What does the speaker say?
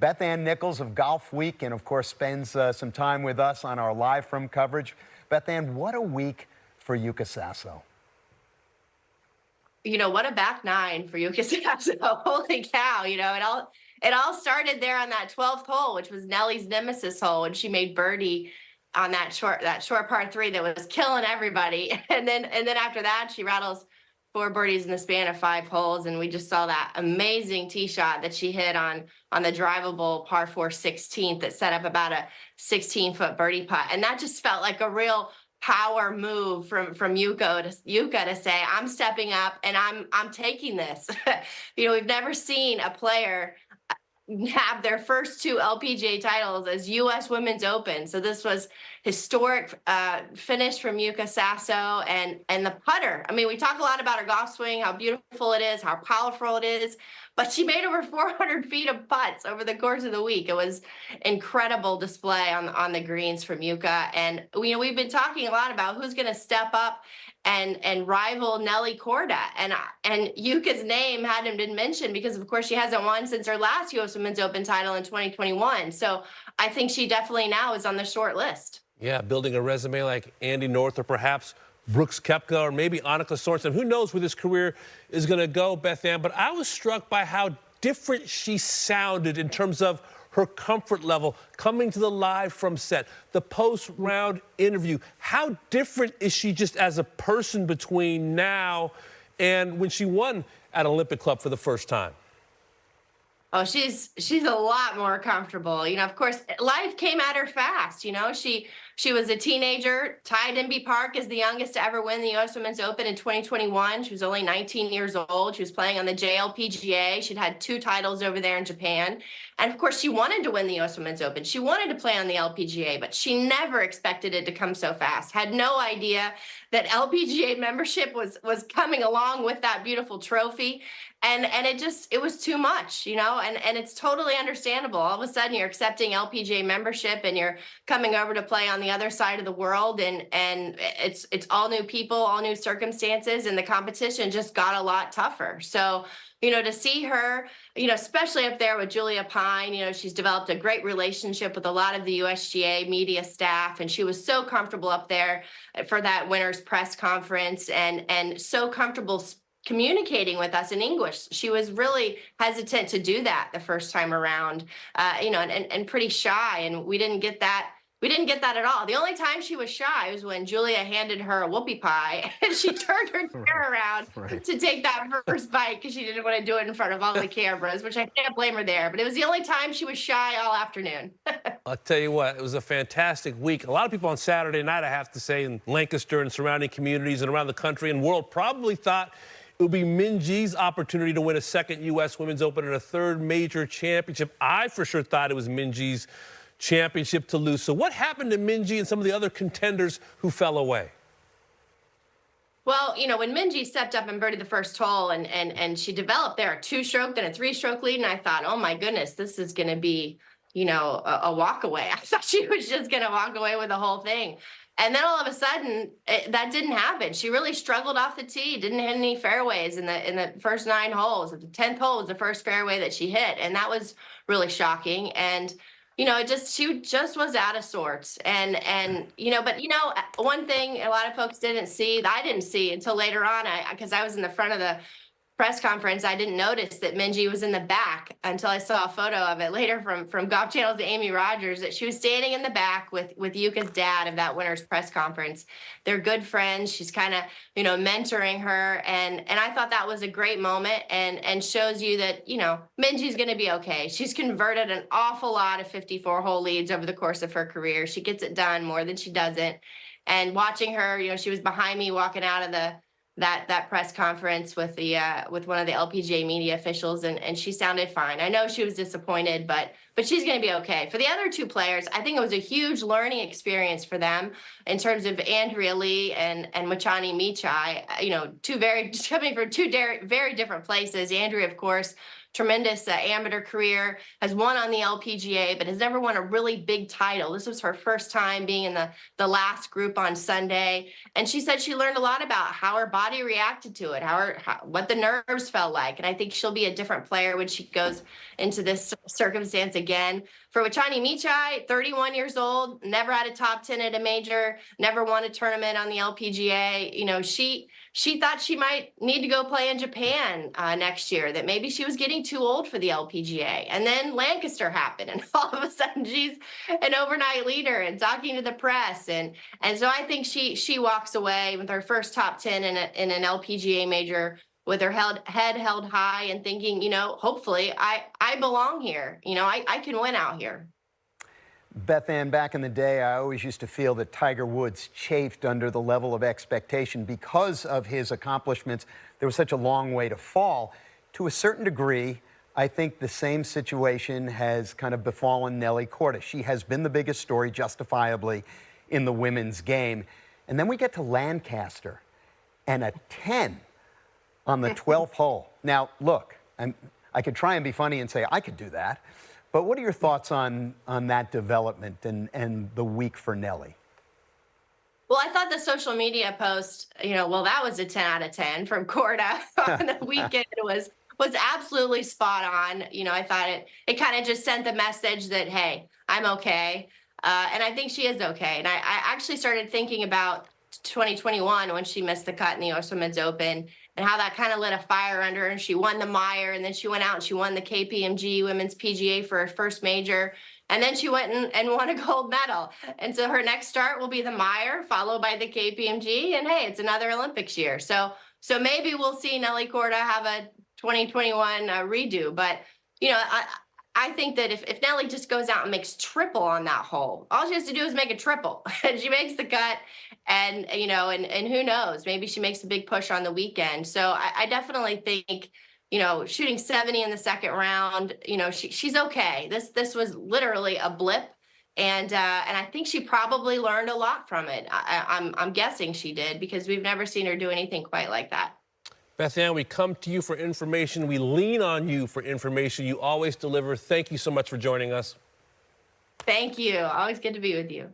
Beth Ann Nichols of Golf Week, and of course spends some time with us on our live from coverage. Beth Ann, what a week for Yuka Saso. You know, what a back nine for Yuka Saso. Holy cow. You know, it all started there on that 12th hole, which was Nelly's nemesis hole, and she made birdie on that short par 3 that was killing everybody. And then after that, she rattles 4 birdies in the span of 5 holes, and we just saw that amazing tee shot that she hit on the drivable par 4 16th that set up about a 16-foot birdie putt. And that just felt like a real power move from Yuka to say, I'm stepping up and I'm taking this. You know, we've never seen a player have their first 2 LPGA titles as U.S. Women's Open. So this was historic finish from Yuka Saso, and the putter. I mean, we talk a lot about her golf swing, how beautiful it is, how powerful it is, but she made over 400 feet of putts over the course of the week. It was incredible display on the greens from Yuka. And you know, we've been talking a lot about who's going to step up and rival Nelly Korda, and Yuka's name hadn't been mentioned because of course she hasn't won since her last U.S. Women's Open title in 2021. So I think she definitely now is on the short list. Yeah, building a resume like Andy North or perhaps Brooks Koepka or maybe Annika Sorensen. Who knows where this career is going to go, Beth Ann? But I was struck by how different she sounded in terms of her comfort level coming to the live from set, the post-round interview. How different is she just as a person between now and when she won at Olympic Club for the first time? Oh, she's a lot more comfortable. You know, of course, life came at her fast. You know, she was a teenager, tied Inbee Park as the youngest to ever win the U.S. Women's Open in 2021. She was only 19 years old. She was playing on the LPGA. She'd had 2 titles over there in Japan. And of course, she wanted to win the U.S. Women's Open. She wanted to play on the LPGA, but she never expected it to come so fast. Had no idea that LPGA membership was coming along with that beautiful trophy. And it was too much, you know, and it's totally understandable. All of a sudden you're accepting LPGA membership and you're coming over to play on the other side of the world, and it's all new people, all new circumstances, and the competition just got a lot tougher. So, you know, to see her, you know, especially up there with Julia Pine, you know, she's developed a great relationship with a lot of the USGA media staff, and she was so comfortable up there for that winner's press conference, and so comfortable communicating with us in English. She was really hesitant to do that the first time around, you know, and pretty shy, and we didn't get that. We didn't get that at all. The only time she was shy was when Julia handed her a whoopie pie and she turned her chair around to take that first bite because she didn't want to do it in front of all the cameras, which I can't blame her there. But it was the only time she was shy all afternoon. I'll tell you what, it was a fantastic week. A lot of people on Saturday night, I have to say, in Lancaster and surrounding communities and around the country and world probably thought it would be Minjee's opportunity to win a 2nd U.S. Women's Open and a 3rd major championship. I for sure thought it was Minjee's championship to lose. So what happened to Minjee and some of the other contenders who fell away? Well, you know, when Minjee stepped up and birdied the first hole and she developed there a 2-stroke, then a 3-stroke lead, and I thought, oh my goodness, this is going to be, you know, a walk away. I thought she was just going to walk away with the whole thing. And then all of a sudden, that didn't happen. She really struggled off the tee, didn't hit any fairways in the first 9 holes. The 10th hole was the first fairway that she hit, and that was really shocking. And you know, she just was out of sorts. And you know, but you know, one thing a lot of folks didn't see, that I didn't see until later on, because I was in the front of the press conference, I didn't notice that Minjee was in the back until I saw a photo of it later from Golf Channel's Amy Rogers, that she was standing in the back with Yuka's dad of that winner's press conference. They're good friends. She's kind of, you know, mentoring her. And I thought that was a great moment and shows you that, you know, Minjee's going to be okay. She's converted an awful lot of 54-hole leads over the course of her career. She gets it done more than she doesn't. And watching her, you know, she was behind me walking out of that press conference with one of the LPGA media officials, and she sounded fine. I know she was disappointed, but she's going to be okay. For the other 2 players, I think it was a huge learning experience for them in terms of Andrea Lee and Machani Michai. You know, coming from 2 very different places. Andrea, of course, tremendous amateur career, has won on the LPGA, but has never won a really big title. This was her first time being in the last group on Sunday. And she said she learned a lot about how her body reacted to it, what the nerves felt like. And I think she'll be a different player when she goes into this circumstance again. For Wachani Michai, 31 years old, never had a top 10 at a major, never won a tournament on the LPGA. You know, she thought she might need to go play in Japan next year, that maybe she was getting too old for the LPGA. And then Lancaster happened, and all of a sudden she's an overnight leader and talking to the press. And so I think she walks away with her first top 10 in an LPGA major, with her head held high and thinking, you know, hopefully I belong here. You know, I can win out here. Beth Ann, back in the day, I always used to feel that Tiger Woods chafed under the level of expectation because of his accomplishments. There was such a long way to fall. To a certain degree, I think the same situation has kind of befallen Nelly Korda. She has been the biggest story, justifiably, in the women's game. And then we get to Lancaster and a 10 on the 12th hole. Now, look, I could try and be funny and say I could do that, but what are your thoughts on that development and the week for Nelly? Well, I thought the social media post, you know, well, that was a 10 out of 10 from Korda on the weekend was absolutely spot on. You know, I thought it kind of just sent the message that, hey, I'm okay. And I think she is okay. And I actually started thinking about 2021 when she missed the cut in the US Women's Open, and how that kind of lit a fire under her. And she won the Meyer, and then she went out and she won the KPMG Women's PGA for her first major. And then she went and won a gold medal. And so her next start will be the Meyer, followed by the KPMG. And hey, it's another Olympics year. So maybe we'll see Nelly Korda have a 2021 redo. But, you know, I think that if Nelly just goes out and makes triple on that hole, all she has to do is make a triple, and she makes the cut. And, you know, and who knows, maybe she makes a big push on the weekend. So I definitely think, you know, shooting 70 in the second round, you know, she's okay. This was literally a blip. And I think she probably learned a lot from it. I'm guessing she did, because we've never seen her do anything quite like that. Beth Ann, we come to you for information. We lean on you for information. You always deliver. Thank you so much for joining us. Thank you. Always good to be with you.